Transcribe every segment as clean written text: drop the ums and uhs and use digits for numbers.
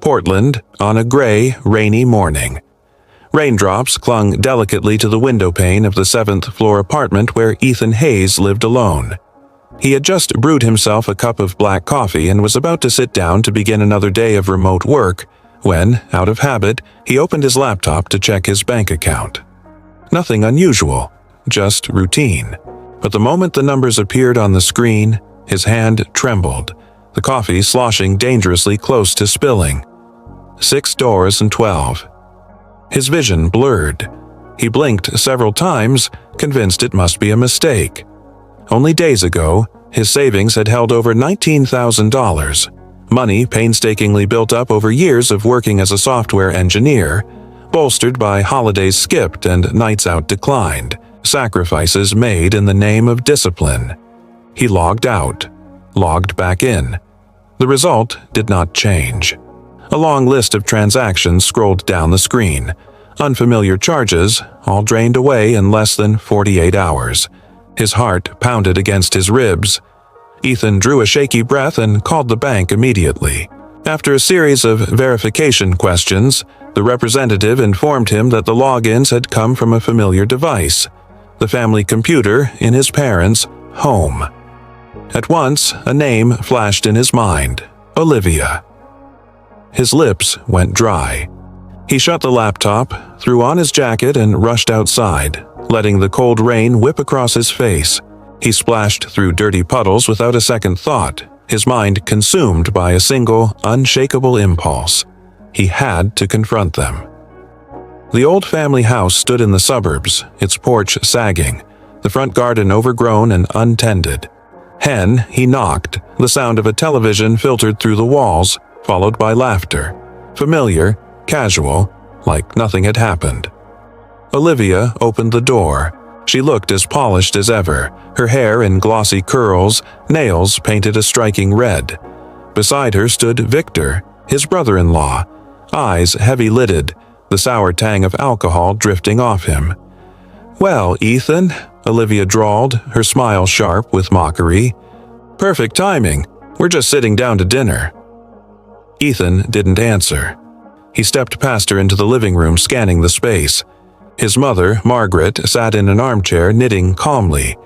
Portland, on a gray, rainy morning. Raindrops clung delicately to the window pane of the 7th-floor apartment where Ethan Hayes lived alone. He had just brewed himself a cup of black coffee and was about to sit down to begin another day of remote work when, out of habit, he opened his laptop to check his bank account. Nothing unusual, just routine. But the moment the numbers appeared on the screen, his hand trembled, the coffee sloshing dangerously close to spilling. $6.12. His vision blurred. He blinked several times, convinced it must be a mistake. Only days ago, his savings had held over $19,000, money painstakingly built up over years of working as a software engineer, bolstered by holidays skipped and nights out declined, sacrifices made in the name of discipline. He logged out, logged back in. The result did not change. A long list of transactions scrolled down the screen. Unfamiliar charges, all drained away in less than 48 hours. His heart pounded against his ribs. Ethan drew a shaky breath and called the bank immediately. After a series of verification questions, the representative informed him that the logins had come from a familiar device, the family computer in his parents' home. At once, a name flashed in his mind: Olivia. His lips went dry. He shut the laptop, threw on his jacket, and rushed outside, letting the cold rain whip across his face. He splashed through dirty puddles without a second thought, his mind consumed by a single, unshakable impulse. He had to confront them. The old family house stood in the suburbs, its porch sagging, the front garden overgrown and untended. He knocked, the sound of a television filtered through the walls, followed by laughter. Familiar, casual, like nothing had happened. Olivia opened the door. She looked as polished as ever, her hair in glossy curls, nails painted a striking red. Beside her stood Victor, his brother-in-law, eyes heavy-lidded, the sour tang of alcohol drifting off him. "Well, Ethan," Olivia drawled, her smile sharp with mockery. "Perfect timing. We're just sitting down to dinner." Ethan didn't answer. He stepped past her into the living room, scanning the space. His mother, Margaret, sat in an armchair knitting calmly.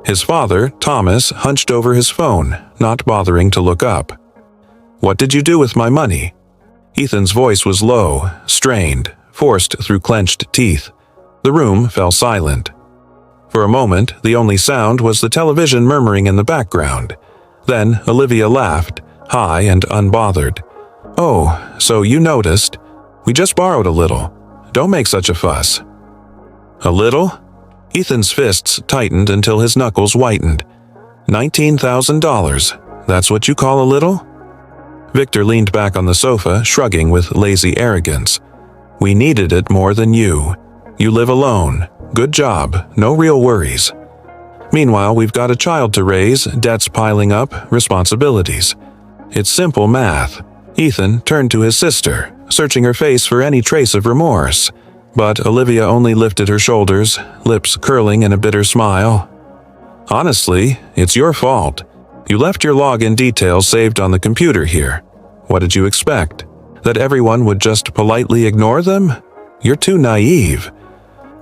His father, Thomas, hunched over his phone, not bothering to look up. "What did you do with my money?" Ethan's voice was low, strained, forced through clenched teeth. The room fell silent. For a moment, the only sound was the television murmuring in the background. Then Olivia laughed, high and unbothered. "Oh, so you noticed. We just borrowed a little. Don't make such a fuss." "A little?" Ethan's fists tightened until his knuckles whitened. $19,000. That's what you call a little? Victor leaned back on the sofa, shrugging with lazy arrogance. "We needed it more than you. You live alone. Good job. No real worries. Meanwhile, we've got a child to raise, debts piling up, responsibilities. It's simple math." Ethan turned to his sister, searching her face for any trace of remorse. But Olivia only lifted her shoulders, lips curling in a bitter smile. "Honestly, it's your fault. You left your login details saved on the computer here. What did you expect? That everyone would just politely ignore them? You're too naive."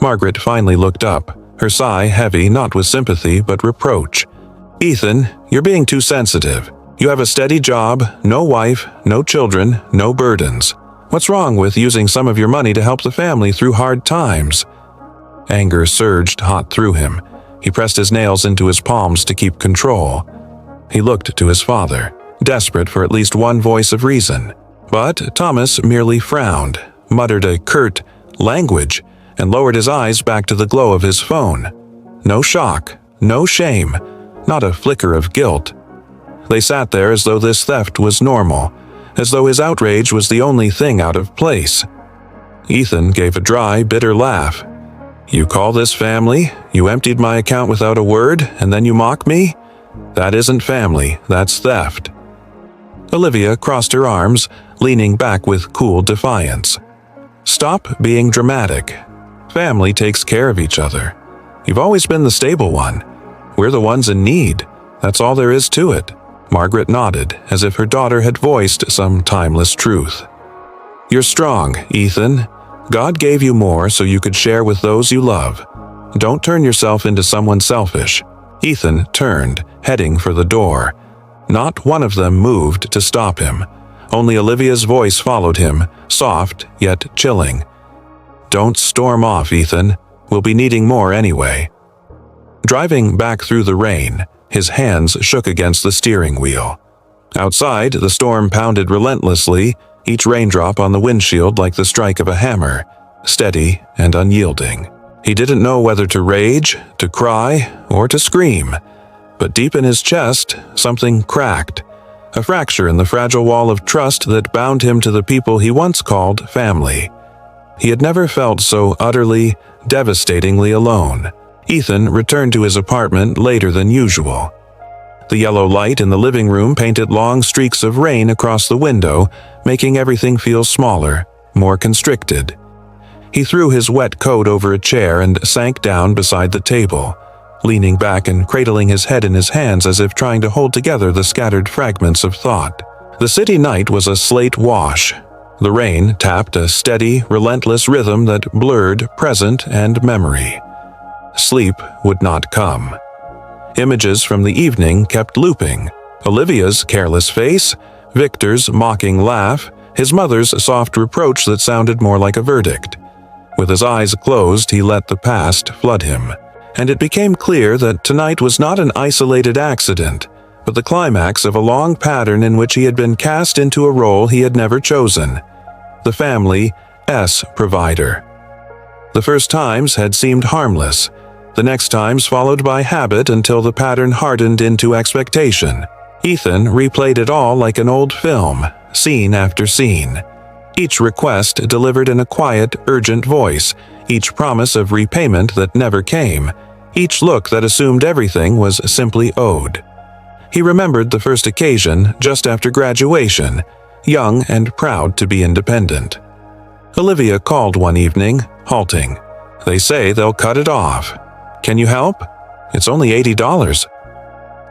Margaret finally looked up, her sigh heavy not with sympathy but reproach. "Ethan, you're being too sensitive. You have a steady job, no wife, no children, no burdens. What's wrong with using some of your money to help the family through hard times?" Anger surged hot through him. He pressed his nails into his palms to keep control. He looked to his father, desperate for at least one voice of reason. But Thomas merely frowned, muttered a curt "language," and lowered his eyes back to the glow of his phone. No shock, no shame, not a flicker of guilt. They sat there as though this theft was normal, as though his outrage was the only thing out of place. Ethan gave a dry, bitter laugh. "You call this family? You emptied my account without a word, and then you mock me? That isn't family, that's theft." Olivia crossed her arms, leaning back with cool defiance. "Stop being dramatic. Family takes care of each other. You've always been the stable one. We're the ones in need. That's all there is to it." Margaret nodded, as if her daughter had voiced some timeless truth. "You're strong, Ethan. God gave you more so you could share with those you love. Don't turn yourself into someone selfish." Ethan turned, heading for the door. Not one of them moved to stop him. Only Olivia's voice followed him, soft yet chilling. "Don't storm off, Ethan. We'll be needing more anyway." Driving back through the rain, his hands shook against the steering wheel. Outside, the storm pounded relentlessly, each raindrop on the windshield like the strike of a hammer, steady and unyielding. He didn't know whether to rage, to cry, or to scream. But deep in his chest, something cracked, a fracture in the fragile wall of trust that bound him to the people he once called family. He had never felt so utterly, devastatingly alone. Ethan returned to his apartment later than usual. The yellow light in the living room painted long streaks of rain across the window, making everything feel smaller, more constricted. He threw his wet coat over a chair and sank down beside the table, leaning back and cradling his head in his hands as if trying to hold together the scattered fragments of thought. The city night was a slate wash. The rain tapped a steady, relentless rhythm that blurred present and memory. Sleep would not come. Images from the evening kept looping. Olivia's careless face, Victor's mocking laugh, his mother's soft reproach that sounded more like a verdict. With his eyes closed, he let the past flood him. And it became clear that tonight was not an isolated accident, but the climax of a long pattern in which he had been cast into a role he had never chosen. The family provider. The first times had seemed harmless, the next times followed by habit until the pattern hardened into expectation. Ethan replayed it all like an old film, scene after scene. Each request delivered in a quiet, urgent voice, each promise of repayment that never came, each look that assumed everything was simply owed. He remembered the first occasion just after graduation, young and proud to be independent. Olivia called one evening, halting. "They say they'll cut it off. Can you help? It's only $80.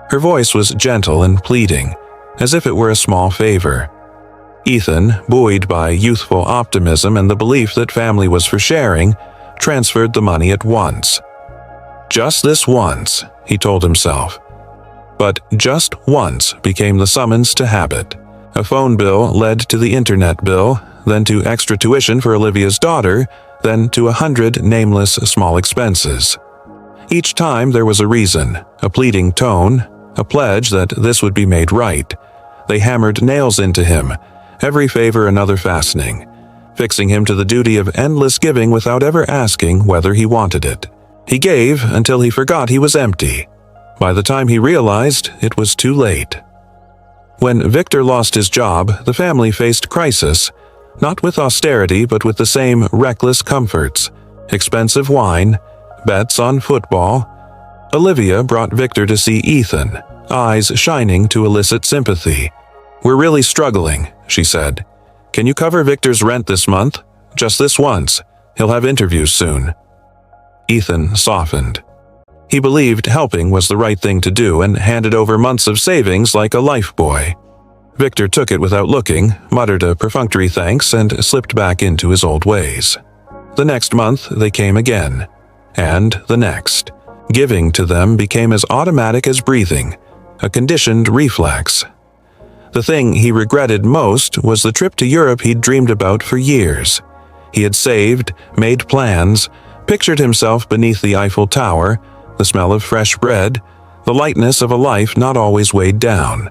Her voice was gentle and pleading, as if it were a small favor. Ethan, buoyed by youthful optimism and the belief that family was for sharing, transferred the money at once. Just this once, he told himself. But just once became the summons to habit. A phone bill led to the internet bill, then to extra tuition for Olivia's daughter, then to 100 nameless small expenses. Each time there was a reason, a pleading tone, a pledge that this would be made right. They hammered nails into him, every favor another fastening, fixing him to the duty of endless giving without ever asking whether he wanted it. He gave until he forgot he was empty. By the time he realized, it was too late. When Victor lost his job, the family faced crisis, not with austerity but with the same reckless comforts, expensive wine, bets on football. Olivia brought Victor to see Ethan, eyes shining to elicit sympathy. "We're really struggling," she said. "Can you cover Victor's rent this month? Just this once. He'll have interviews soon." Ethan softened. He believed helping was the right thing to do and handed over months of savings like a lifebuoy. Victor took it without looking, muttered a perfunctory thanks, and slipped back into his old ways. The next month they came again, and the next. Giving to them became as automatic as breathing, a conditioned reflex. The thing he regretted most was the trip to Europe he'd dreamed about for years. He had saved, made plans, pictured himself beneath the Eiffel Tower, the smell of fresh bread, the lightness of a life not always weighed down.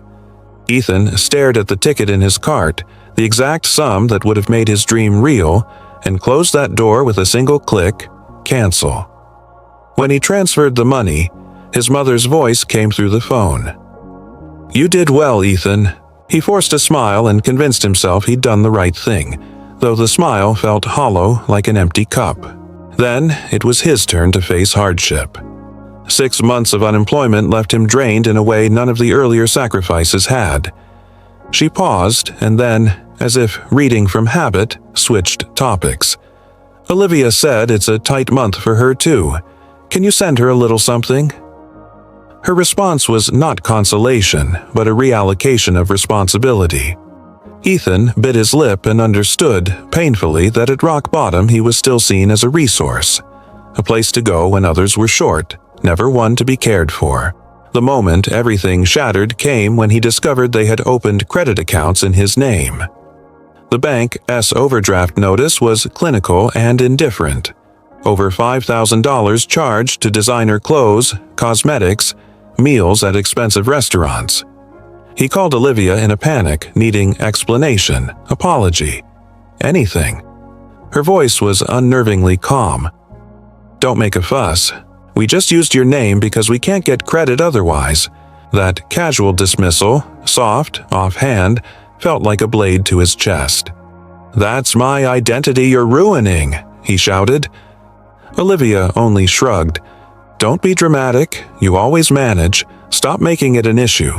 Ethan stared at the ticket in his cart, the exact sum that would have made his dream real, and closed that door with a single click, cancel. When he transferred the money, his mother's voice came through the phone. "You did well, Ethan." He forced a smile and convinced himself he'd done the right thing, though the smile felt hollow like an empty cup. Then it was his turn to face hardship. 6 months of unemployment left him drained in a way none of the earlier sacrifices had. She paused and then, as if reading from habit, switched topics. "Olivia said it's a tight month for her too. Can you send her a little something?" Her response was not consolation, but a reallocation of responsibility. Ethan bit his lip and understood, painfully, that at rock bottom he was still seen as a resource, a place to go when others were short, never one to be cared for. The moment everything shattered came when he discovered they had opened credit accounts in his name. The bank's overdraft notice was clinical and indifferent. Over $5,000 charged to designer clothes, cosmetics, meals at expensive restaurants. He called Olivia in a panic, needing explanation, apology, anything. Her voice was unnervingly calm. "Don't make a fuss. We just used your name because we can't get credit otherwise." That casual dismissal, soft, offhand, felt like a blade to his chest. "That's my identity you're ruining," he shouted. Olivia only shrugged. "Don't be dramatic. You always manage. Stop making it an issue."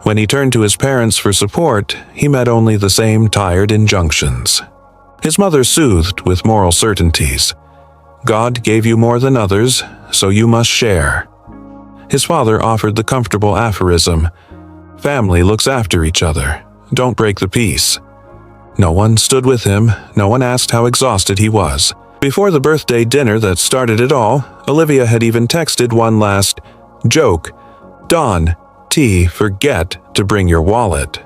When he turned to his parents for support, he met only the same tired injunctions. His mother soothed with moral certainties. "God gave you more than others, so you must share." His father offered the comfortable aphorism, "Family looks after each other. Don't break the peace." No one stood with him, no one asked how exhausted he was. Before the birthday dinner that started it all, Olivia had even texted one last joke, "Dawn, forget to bring your wallet."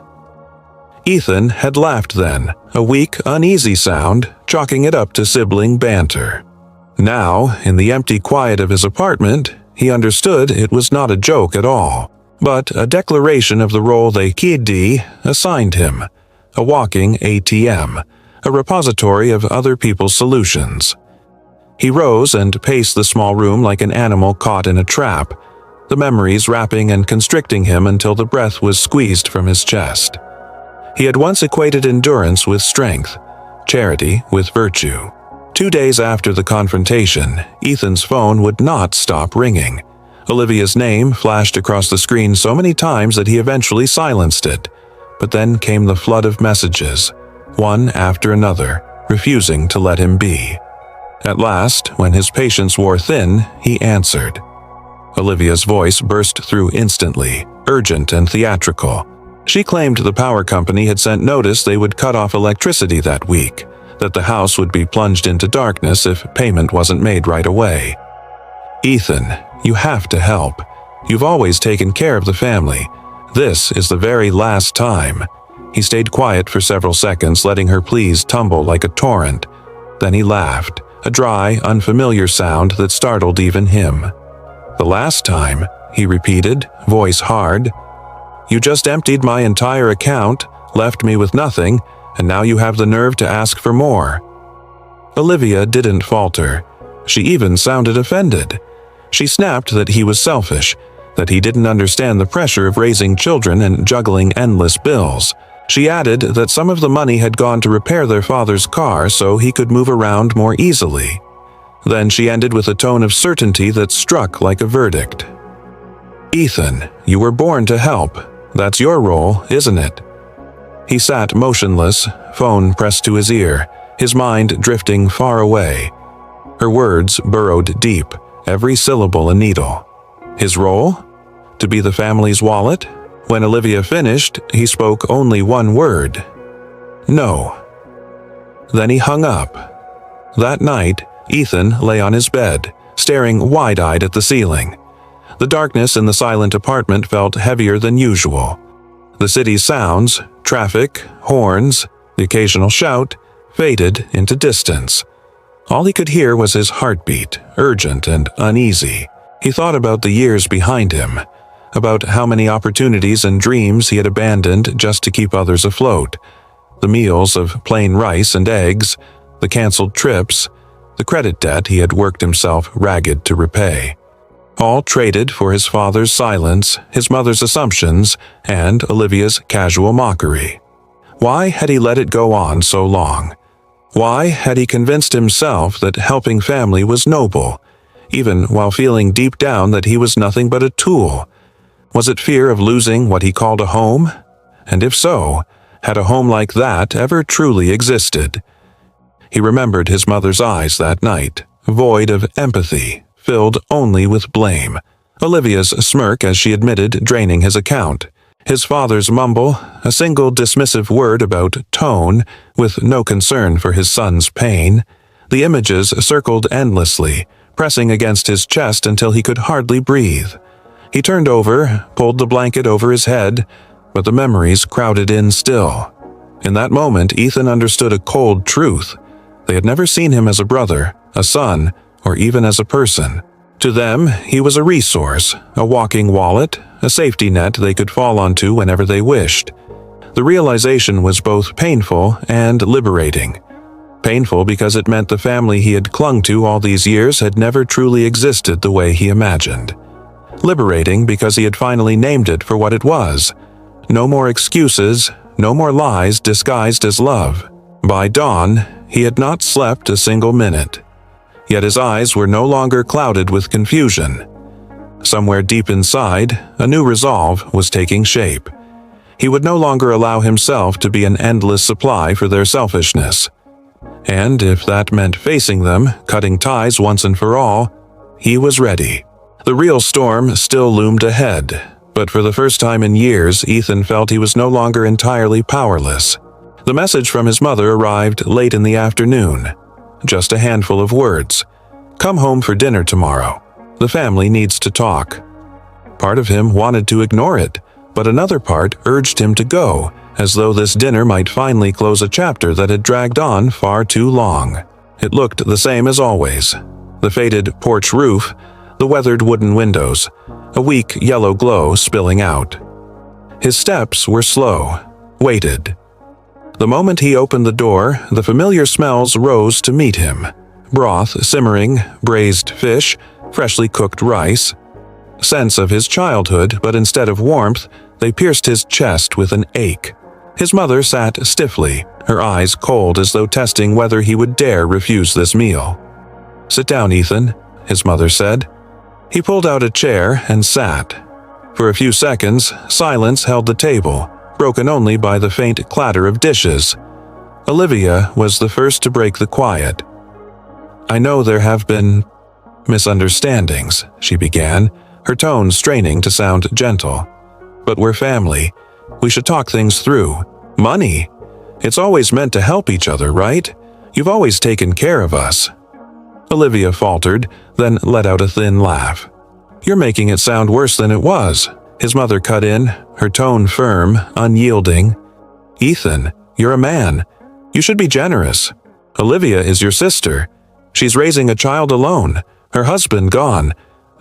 Ethan had laughed then, a weak, uneasy sound, chalking it up to sibling banter. Now, in the empty quiet of his apartment, he understood it was not a joke at all, but a declaration of the role they kid assigned him, a walking ATM, a repository of other people's solutions. He rose and paced the small room like an animal caught in a trap, the memories wrapping and constricting him until the breath was squeezed from his chest. He had once equated endurance with strength, charity with virtue. 2 days after the confrontation, Ethan's phone would not stop ringing. Olivia's name flashed across the screen so many times that he eventually silenced it. But then came the flood of messages, one after another, refusing to let him be. At last, when his patience wore thin, he answered. Olivia's voice burst through instantly, urgent and theatrical. She claimed the power company had sent notice they would cut off electricity that week, that the house would be plunged into darkness if payment wasn't made right away. "Ethan, you have to help. You've always taken care of the family. This is the very last time." He stayed quiet for several seconds, letting her pleas tumble like a torrent. Then he laughed, a dry, unfamiliar sound that startled even him. "The last time," he repeated, voice hard. "You just emptied my entire account, left me with nothing, and now you have the nerve to ask for more." Olivia didn't falter. She even sounded offended. She snapped that he was selfish, that he didn't understand the pressure of raising children and juggling endless bills. She added that some of the money had gone to repair their father's car so he could move around more easily. Then she ended with a tone of certainty that struck like a verdict. "Ethan, you were born to help. That's your role, isn't it?" He sat motionless, phone pressed to his ear, his mind drifting far away. Her words burrowed deep, every syllable a needle. His role? To be the family's wallet? When Olivia finished, he spoke only one word. "No." Then he hung up. That night, Ethan lay on his bed, staring wide-eyed at the ceiling. The darkness in the silent apartment felt heavier than usual. The city's sounds, traffic, horns, the occasional shout, faded into distance. All he could hear was his heartbeat, urgent and uneasy. He thought about the years behind him, about how many opportunities and dreams he had abandoned just to keep others afloat. The meals of plain rice and eggs, the canceled trips, the credit debt he had worked himself ragged to repay. All traded for his father's silence, his mother's assumptions, and Olivia's casual mockery. Why had he let it go on so long? Why had he convinced himself that helping family was noble, even while feeling deep down that he was nothing but a tool? Was it fear of losing what he called a home? And if so, had a home like that ever truly existed? He remembered his mother's eyes that night, void of empathy, filled only with blame. Olivia's smirk as she admitted draining his account. His father's mumble, a single dismissive word about tone, with no concern for his son's pain. The images circled endlessly, pressing against his chest until he could hardly breathe. He turned over, pulled the blanket over his head, but the memories crowded in still. In that moment, Ethan understood a cold truth. They had never seen him as a brother, a son, or even as a person. To them, he was a resource, a walking wallet, a safety net they could fall onto whenever they wished. The realization was both painful and liberating. Painful because it meant the family he had clung to all these years had never truly existed the way he imagined. Liberating because he had finally named it for what it was. No more excuses, no more lies disguised as love. By dawn, he had not slept a single minute. Yet his eyes were no longer clouded with confusion. Somewhere deep inside, a new resolve was taking shape. He would no longer allow himself to be an endless supply for their selfishness. And if that meant facing them, cutting ties once and for all, he was ready. The real storm still loomed ahead, but for the first time in years, Ethan felt he was no longer entirely powerless. The message from his mother arrived late in the afternoon. Just a handful of words. "Come home for dinner tomorrow. The family needs to talk." Part of him wanted to ignore it, but another part urged him to go, as though this dinner might finally close a chapter that had dragged on far too long. It looked the same as always. The faded porch roof, the weathered wooden windows, a weak yellow glow spilling out. His steps were slow, weighted. The moment he opened the door, the familiar smells rose to meet him. Broth simmering, braised fish, freshly cooked rice. Scents of his childhood, but instead of warmth, they pierced his chest with an ache. His mother sat stiffly, her eyes cold as though testing whether he would dare refuse this meal. "Sit down, Ethan," his mother said. He pulled out a chair and sat. For a few seconds, silence held the table, broken only by the faint clatter of dishes. Olivia was the first to break the quiet. "I know there have been misunderstandings," she began, her tone straining to sound gentle. "But we're family. We should talk things through. Money. It's always meant to help each other, right? You've always taken care of us." Olivia faltered, then let out a thin laugh. "You're making it sound worse than it was," his mother cut in, her tone firm, unyielding. "Ethan, you're a man. You should be generous. Olivia is your sister. She's raising a child alone, her husband gone.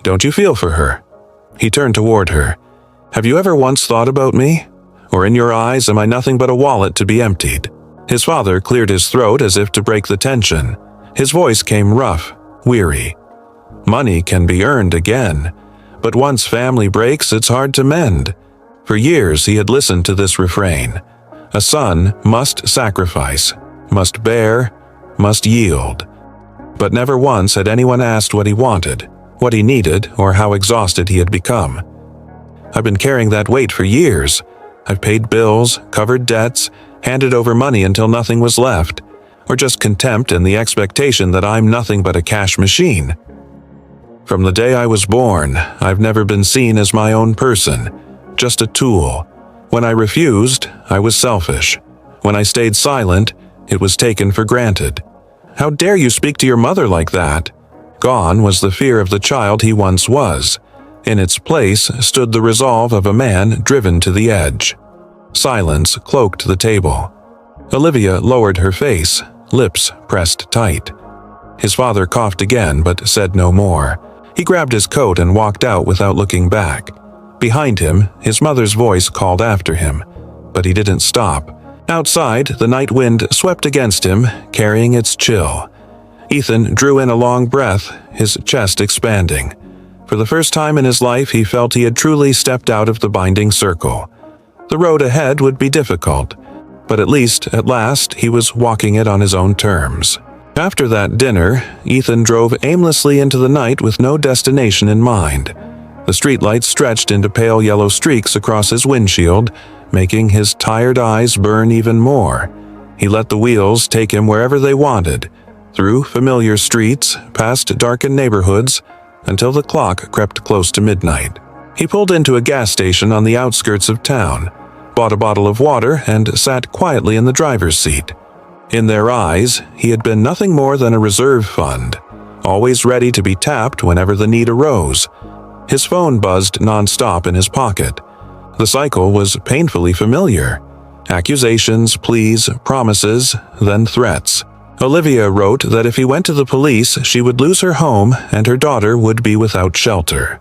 Don't you feel for her?" He turned toward her. "Have you ever once thought about me? Or in your eyes am I nothing but a wallet to be emptied?" His father cleared his throat as if to break the tension. His voice came rough, weary. "Money can be earned again, but once family breaks, it's hard to mend." For years he had listened to this refrain. A son must sacrifice, must bear, must yield. But never once had anyone asked what he wanted, what he needed, or how exhausted he had become. "I've been carrying that weight for years. I've paid bills, covered debts, handed over money until nothing was left, or just contempt and the expectation that I'm nothing but a cash machine. From the day I was born, I've never been seen as my own person, just a tool. When I refused, I was selfish. When I stayed silent, it was taken for granted. How dare you speak to your mother like that?" Gone was the fear of the child he once was. In its place stood the resolve of a man driven to the edge. Silence cloaked the table. Olivia lowered her face, lips pressed tight. His father coughed again but said no more. He grabbed his coat and walked out without looking back. Behind him, his mother's voice called after him, but he didn't stop. Outside, the night wind swept against him, carrying its chill. Ethan drew in a long breath, his chest expanding. For the first time in his life, he felt he had truly stepped out of the binding circle. The road ahead would be difficult, but at least, at last, he was walking it on his own terms. After that dinner, Ethan drove aimlessly into the night with no destination in mind. The streetlights stretched into pale yellow streaks across his windshield, making his tired eyes burn even more. He let the wheels take him wherever they wanted, through familiar streets, past darkened neighborhoods, until the clock crept close to midnight. He pulled into a gas station on the outskirts of town, bought a bottle of water, and sat quietly in the driver's seat. In their eyes, he had been nothing more than a reserve fund, always ready to be tapped whenever the need arose. His phone buzzed nonstop in his pocket. The cycle was painfully familiar. Accusations, pleas, promises, then threats. Olivia wrote that if he went to the police, she would lose her home and her daughter would be without shelter.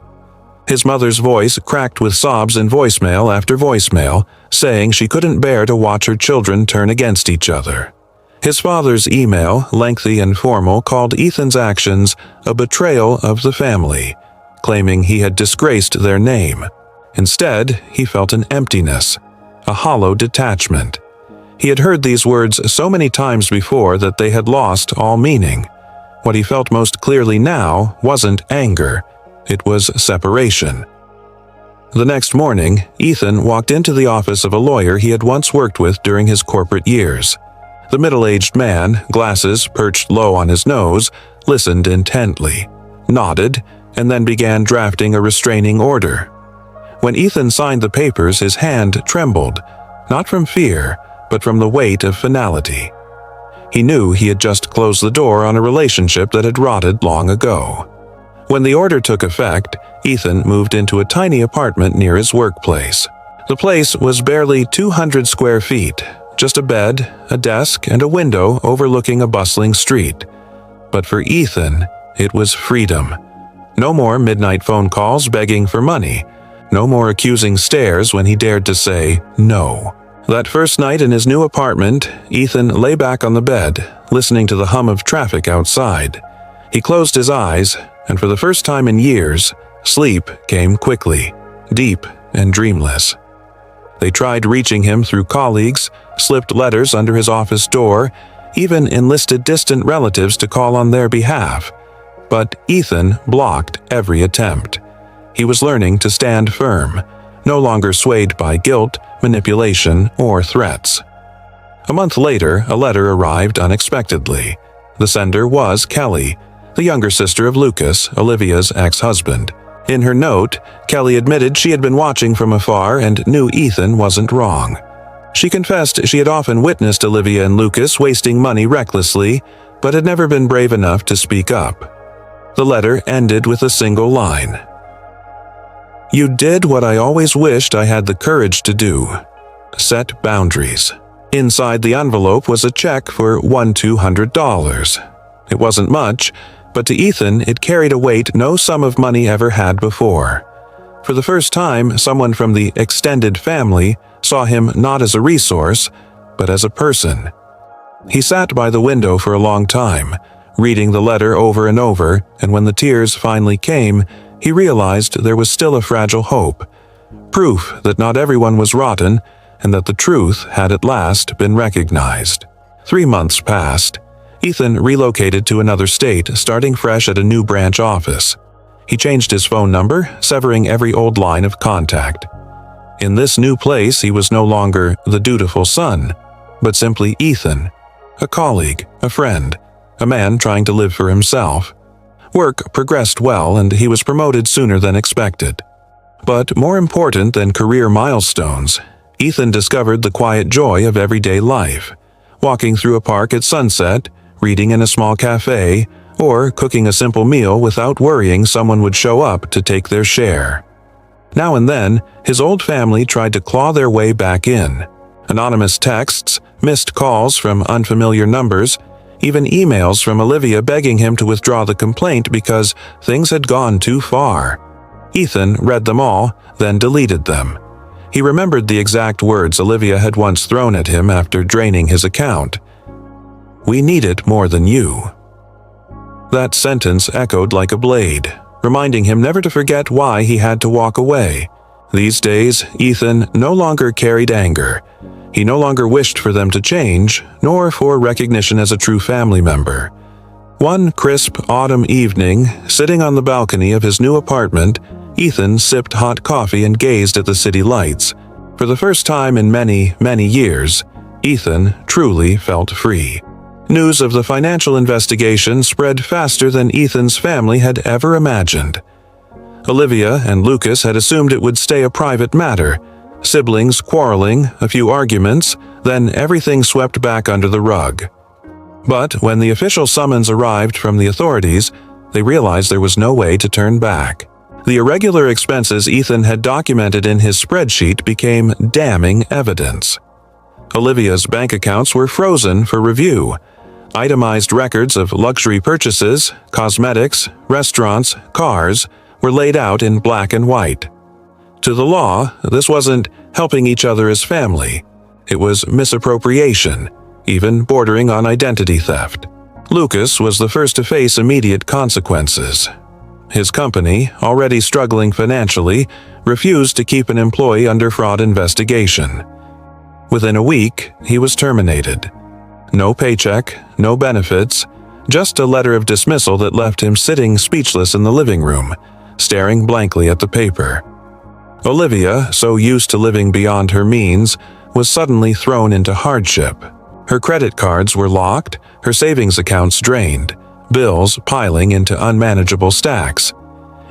His mother's voice cracked with sobs in voicemail after voicemail, saying she couldn't bear to watch her children turn against each other. His father's email, lengthy and formal, called Ethan's actions a betrayal of the family, claiming he had disgraced their name. Instead, he felt an emptiness, a hollow detachment. He had heard these words so many times before that they had lost all meaning. What he felt most clearly now wasn't anger, it was separation. The next morning, Ethan walked into the office of a lawyer he had once worked with during his corporate years. The middle-aged man, glasses perched low on his nose, listened intently, nodded, and then began drafting a restraining order. When Ethan signed the papers, his hand trembled, not from fear, but from the weight of finality. He knew he had just closed the door on a relationship that had rotted long ago. When the order took effect, Ethan moved into a tiny apartment near his workplace. The place was barely 200 square feet, just a bed, a desk, and a window overlooking a bustling street. But for Ethan, it was freedom. No more midnight phone calls begging for money. No more accusing stares when he dared to say no. That first night in his new apartment, Ethan lay back on the bed, listening to the hum of traffic outside. He closed his eyes, and for the first time in years, sleep came quickly, deep and dreamless. They tried reaching him through colleagues, slipped letters under his office door, even enlisted distant relatives to call on their behalf. But Ethan blocked every attempt. He was learning to stand firm, no longer swayed by guilt, manipulation, or threats. A month later, a letter arrived unexpectedly. The sender was Kelly, the younger sister of Lucas, Olivia's ex-husband. In her note, Kelly admitted she had been watching from afar and knew Ethan wasn't wrong. She confessed she had often witnessed Olivia and Lucas wasting money recklessly, but had never been brave enough to speak up. The letter ended with a single line. "You did what I always wished I had the courage to do. Set boundaries." Inside the envelope was a check for $200. It wasn't much, but to Ethan it carried a weight no sum of money ever had before. For the first time, someone from the extended family saw him not as a resource, but as a person. He sat by the window for a long time, reading the letter over and over, and when the tears finally came, he realized there was still a fragile hope, proof that not everyone was rotten and that the truth had at last been recognized. 3 months passed. Ethan relocated to another state, starting fresh at a new branch office. He changed his phone number, severing every old line of contact. In this new place, he was no longer the dutiful son, but simply Ethan, a colleague, a friend, a man trying to live for himself. Work progressed well, and he was promoted sooner than expected. But more important than career milestones, Ethan discovered the quiet joy of everyday life, walking through a park at sunset, reading in a small cafe, or cooking a simple meal without worrying someone would show up to take their share. Now and then, his old family tried to claw their way back in. Anonymous texts, missed calls from unfamiliar numbers, even emails from Olivia begging him to withdraw the complaint because things had gone too far. Ethan read them all, then deleted them. He remembered the exact words Olivia had once thrown at him after draining his account. "We need it more than you." That sentence echoed like a blade, reminding him never to forget why he had to walk away. These days, Ethan no longer carried anger. He no longer wished for them to change, nor for recognition as a true family member. One crisp autumn evening, sitting on the balcony of his new apartment, Ethan sipped hot coffee and gazed at the city lights. For the first time in many, many years, Ethan truly felt free. News of the financial investigation spread faster than Ethan's family had ever imagined. Olivia and Lucas had assumed it would stay a private matter. Siblings quarreling, a few arguments, then everything swept back under the rug. But when the official summons arrived from the authorities, they realized there was no way to turn back. The irregular expenses Ethan had documented in his spreadsheet became damning evidence. Olivia's bank accounts were frozen for review. Itemized records of luxury purchases, cosmetics, restaurants, cars were laid out in black and white. To the law, this wasn't helping each other as family. It was misappropriation, even bordering on identity theft. Lucas was the first to face immediate consequences. His company, already struggling financially, refused to keep an employee under fraud investigation. Within a week, he was terminated. No paycheck, no benefits, just a letter of dismissal that left him sitting speechless in the living room, staring blankly at the paper. Olivia, so used to living beyond her means, was suddenly thrown into hardship. Her credit cards were locked, her savings accounts drained, bills piling into unmanageable stacks.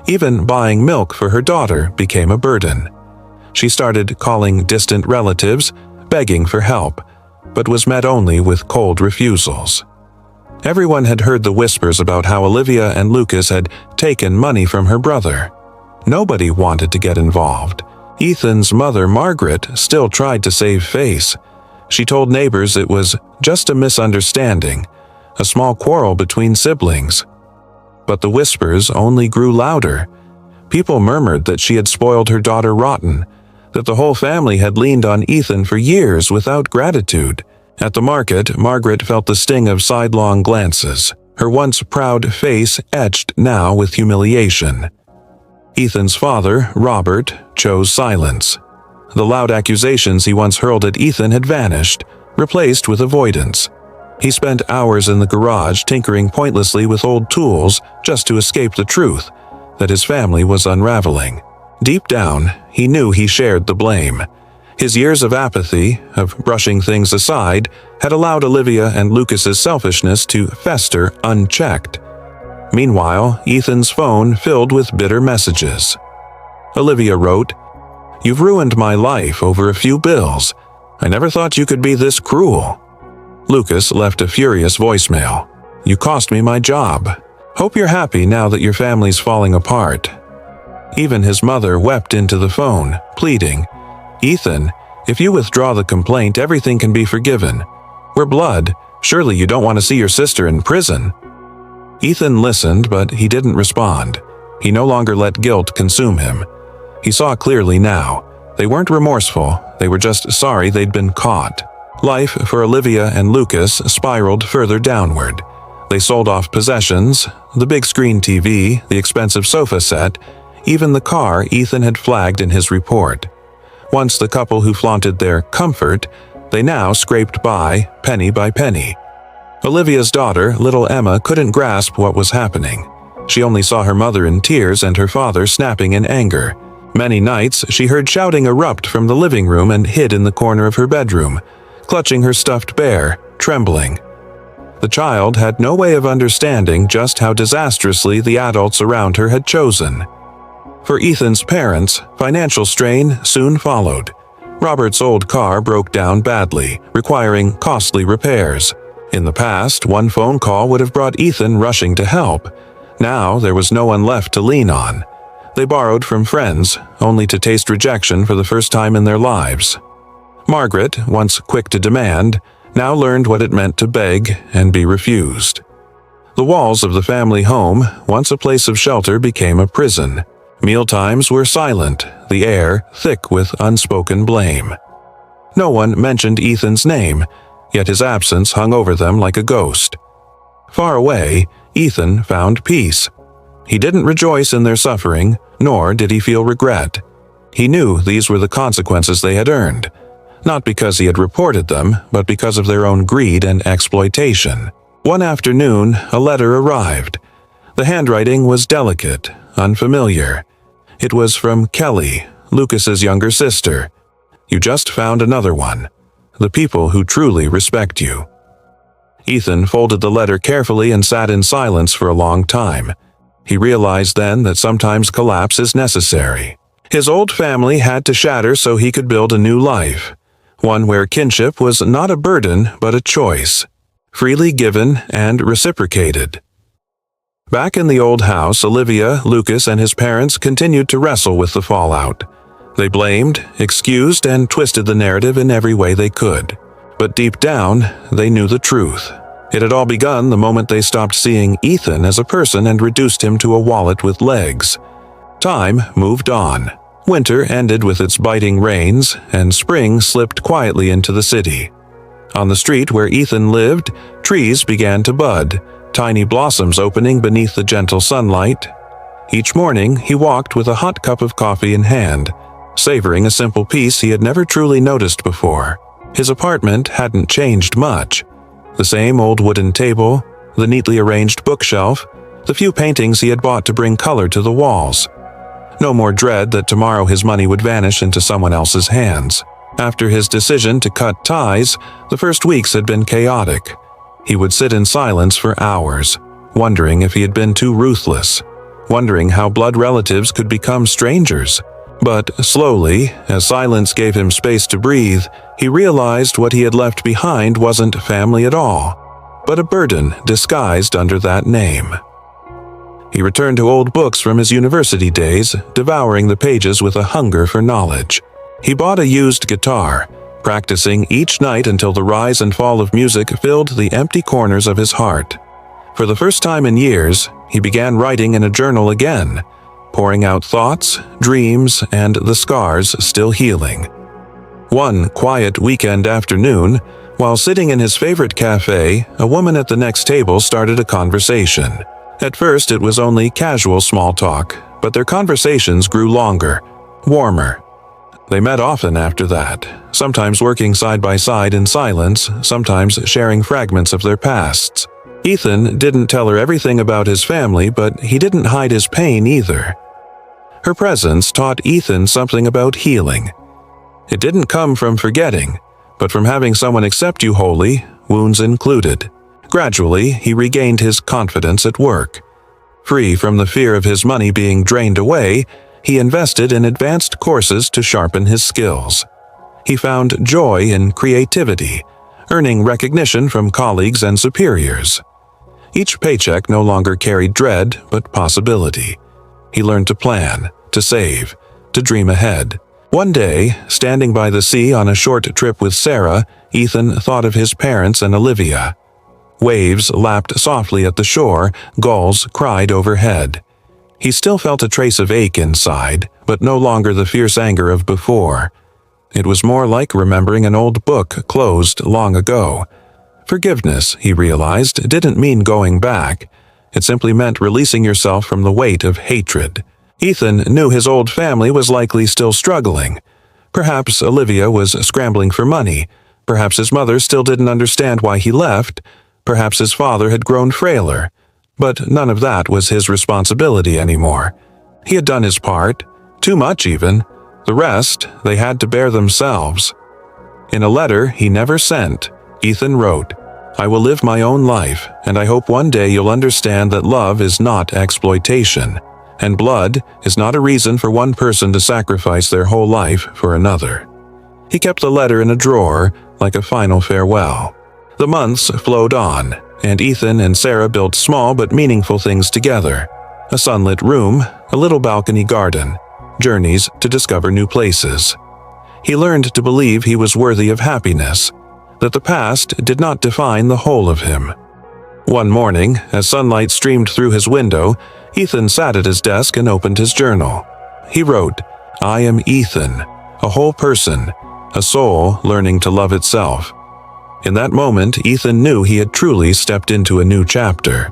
Even buying milk for her daughter became a burden. She started calling distant relatives, begging for help, but was met only with cold refusals. Everyone had heard the whispers about how Olivia and Lucas had taken money from her brother. Nobody wanted to get involved. Ethan's mother, Margaret, still tried to save face. She told neighbors it was just a misunderstanding, a small quarrel between siblings. But the whispers only grew louder. People murmured that she had spoiled her daughter rotten, that the whole family had leaned on Ethan for years without gratitude. At the market, Margaret felt the sting of sidelong glances, her once proud face etched now with humiliation. Ethan's father, Robert, chose silence. The loud accusations he once hurled at Ethan had vanished, replaced with avoidance. He spent hours in the garage tinkering pointlessly with old tools just to escape the truth that his family was unraveling. Deep down, he knew he shared the blame. His years of apathy, of brushing things aside, had allowed Olivia and Lucas's selfishness to fester unchecked. Meanwhile, Ethan's phone filled with bitter messages. Olivia wrote, "You've ruined my life over a few bills. I never thought you could be this cruel." Lucas left a furious voicemail. "You cost me my job. Hope you're happy now that your family's falling apart." Even his mother wept into the phone, pleading, "Ethan, if you withdraw the complaint, everything can be forgiven. We're blood. Surely you don't want to see your sister in prison." Ethan listened, but he didn't respond. He no longer let guilt consume him. He saw clearly now. They weren't remorseful, they were just sorry they'd been caught. Life for Olivia and Lucas spiraled further downward. They sold off possessions, the big screen TV, the expensive sofa set, even the car Ethan had flagged in his report. Once the couple who flaunted their comfort, they now scraped by penny. Olivia's daughter, little Emma, couldn't grasp what was happening. She only saw her mother in tears and her father snapping in anger. Many nights, she heard shouting erupt from the living room and hid in the corner of her bedroom, clutching her stuffed bear, trembling. The child had no way of understanding just how disastrously the adults around her had chosen. For Ethan's parents, financial strain soon followed. Robert's old car broke down badly, requiring costly repairs. In the past, one phone call would have brought Ethan rushing to help. Now there was no one left to lean on. They borrowed from friends, only to taste rejection for the first time in their lives. Margaret, once quick to demand, now learned what it meant to beg and be refused. The walls of the family home, once a place of shelter, became a prison. Mealtimes were silent, the air thick with unspoken blame. No one mentioned Ethan's name, yet his absence hung over them like a ghost. Far away, Ethan found peace. He didn't rejoice in their suffering, nor did he feel regret. He knew these were the consequences they had earned, not because he had reported them, but because of their own greed and exploitation. One afternoon, a letter arrived. The handwriting was delicate, unfamiliar. It was from Kelly, Lucas's younger sister. "You just found another one. The people who truly respect you." Ethan folded the letter carefully and sat in silence for a long time. He realized then that sometimes collapse is necessary. His old family had to shatter so he could build a new life, one where kinship was not a burden but a choice, freely given and reciprocated. Back in the old house, Olivia, Lucas, and his parents continued to wrestle with the fallout. They blamed, excused, and twisted the narrative in every way they could. But deep down, they knew the truth. It had all begun the moment they stopped seeing Ethan as a person and reduced him to a wallet with legs. Time moved on. Winter ended with its biting rains, and spring slipped quietly into the city. On the street where Ethan lived, trees began to bud, tiny blossoms opening beneath the gentle sunlight. Each morning, he walked with a hot cup of coffee in hand, savoring a simple piece he had never truly noticed before. His apartment hadn't changed much. The same old wooden table, the neatly arranged bookshelf, the few paintings he had bought to bring color to the walls. No more dread that tomorrow his money would vanish into someone else's hands. After his decision to cut ties, the first weeks had been chaotic. He would sit in silence for hours, wondering if he had been too ruthless, wondering how blood relatives could become strangers. But slowly, as silence gave him space to breathe, he realized what he had left behind wasn't family at all, but a burden disguised under that name. He returned to old books from his university days, devouring the pages with a hunger for knowledge. He bought a used guitar, practicing each night until the rise and fall of music filled the empty corners of his heart. For the first time in years, he began writing in a journal again, pouring out thoughts, dreams, and the scars still healing. One quiet weekend afternoon, while sitting in his favorite cafe, a woman at the next table started a conversation. At first, it was only casual small talk, but their conversations grew longer, warmer. They met often after that, sometimes working side by side in silence, sometimes sharing fragments of their pasts. Ethan didn't tell her everything about his family, but he didn't hide his pain either. Her presence taught Ethan something about healing. It didn't come from forgetting, but from having someone accept you wholly, wounds included. Gradually, he regained his confidence at work. Free from the fear of his money being drained away, he invested in advanced courses to sharpen his skills. He found joy in creativity, earning recognition from colleagues and superiors. Each paycheck no longer carried dread, but possibility. He learned to plan, to save, to dream ahead. One day, standing by the sea on a short trip with Sarah, Ethan thought of his parents and Olivia. Waves lapped softly at the shore, gulls cried overhead. He still felt a trace of ache inside, but no longer the fierce anger of before. It was more like remembering an old book closed long ago. Forgiveness, he realized, didn't mean going back. It simply meant releasing yourself from the weight of hatred. Ethan knew his old family was likely still struggling. Perhaps Olivia was scrambling for money. Perhaps his mother still didn't understand why he left. Perhaps his father had grown frailer. But none of that was his responsibility anymore. He had done his part, too much even. The rest, they had to bear themselves. In a letter he never sent, Ethan wrote, "I will live my own life, and I hope one day you'll understand that love is not exploitation, and blood is not a reason for one person to sacrifice their whole life for another." He kept the letter in a drawer, like a final farewell. The months flowed on, and Ethan and Sarah built small but meaningful things together. A sunlit room, a little balcony garden, journeys to discover new places. He learned to believe he was worthy of happiness, that the past did not define the whole of him. One morning, as sunlight streamed through his window, Ethan sat at his desk and opened his journal. He wrote, "I am Ethan, a whole person, a soul learning to love itself." In that moment, Ethan knew he had truly stepped into a new chapter.